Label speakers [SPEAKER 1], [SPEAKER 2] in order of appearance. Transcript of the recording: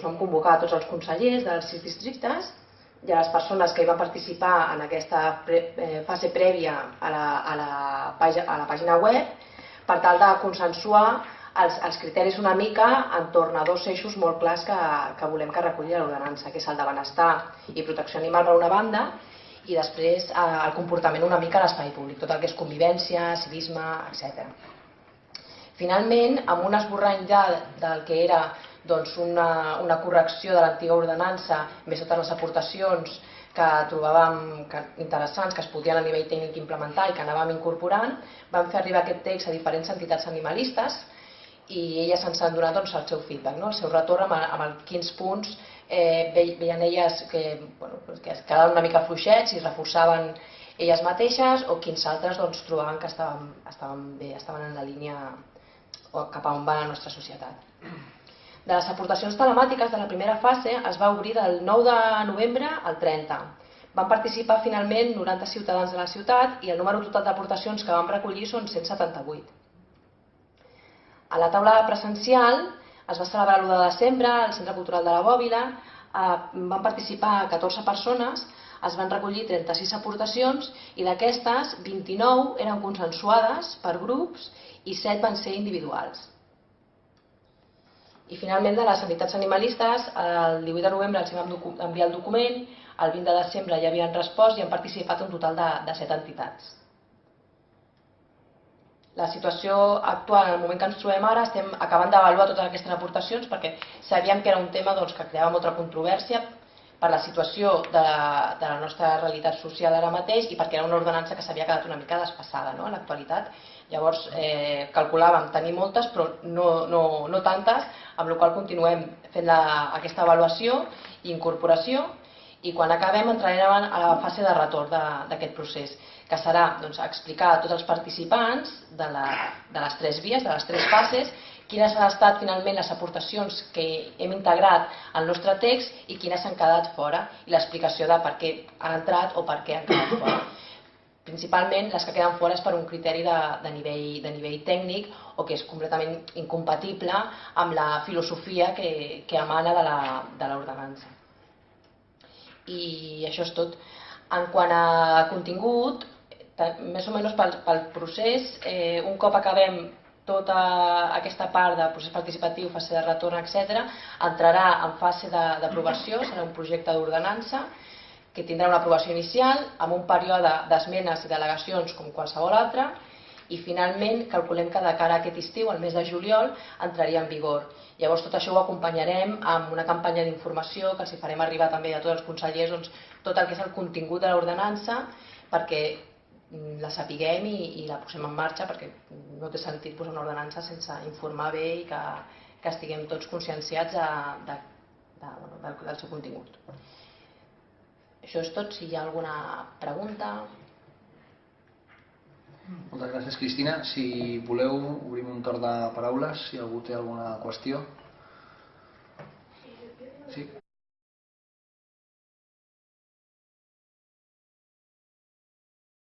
[SPEAKER 1] vam convocar a tots els consellers dels 6 districtes i a les persones que hi van participar en aquesta fase prèvia a la pàgina web per tal de consensuar els criteris una mica entorn a 2 eixos molt clars que volem que reculli l'ordenança, que és el de benestar i protecció animal per una banda i després el comportament una mica a l'espai públic, tot el que és convivència, civisme, etc. Finalment, amb un esborrany del que era una correcció de l'antiga ordenança, més totes les aportacions que trobàvem interessants, que es podien a nivell tècnic implementar i que anàvem incorporant, vam fer arribar aquest text a diferents entitats animalistes i elles ens han donat el seu feedback, el seu retorn amb quins punts veien elles que es quedaven una mica fluixets i reforçaven elles mateixes o quins altres trobaven que estaven bé, estaven en la línia cap a on va la nostra societat. De les aportacions telemàtiques de la primera fase es va obrir del 9 de novembre al 30. Van participar finalment 90 ciutadans de la ciutat i el número total d'aportacions que vam recollir són 178. A la taula presencial es va celebrar l'1 de desembre al Centre Cultural de la Bòbila, van participar 14 persones, es van recollir 36 aportacions i d'aquestes 29 eren consensuades per grups i 7 van ser individuals. I finalment de les entitats animalistes, el 18 de novembre els vam enviar el document, el 20 de desembre ja havien respost i han participat un total de 7 entitats. La situació actual, en el moment que ens trobem ara, estem acabant d'avaluar totes aquestes aportacions perquè sabíem que era un tema que creava molta controvèrsia per la situació de la nostra realitat social ara mateix i perquè era una ordenança que s'havia quedat una mica desfasada en l'actualitat. Llavors calculàvem tenir moltes però no tantes, amb la qual cosa continuem fent aquesta avaluació i incorporació i quan acabem entrarem a la fase de retorn d'aquest procés, que serà explicar a tots els participants de les 3 vies, de les 3 fases, quines han estat finalment les aportacions que hem integrat al nostre text i quines s'han quedat fora i l'explicació de per què han entrat o per què han quedat fora. Principalment les que queden fora és per un criteri de nivell tècnic o que és completament incompatible amb la filosofia que emana de l'ordenança. I això és tot. En quant a contingut, més o menys pel procés, un cop acabem tota aquesta part del procés participatiu, fase de retorn, etc., entrarà en fase d'aprovació, serà un projecte d'ordenança que tindrà una aprovació inicial amb un període d'esmenes i delegacions com qualsevol altre i finalment calculem que de cara a aquest estiu, el mes de juliol, entraria en vigor. Llavors tot això ho acompanyarem amb una campanya d'informació que els farem arribar també a tots els consellers tot el que és el contingut de l'ordenança perquè la sapiguem i la posem en marxa perquè no té sentit posar una ordenança sense informar bé i que estiguem tots conscienciats del seu contingut. Això és tot. Si hi ha alguna pregunta...
[SPEAKER 2] Moltes gràcies, Cristina. Si voleu, obrim un torn de paraules, si algú té alguna qüestió.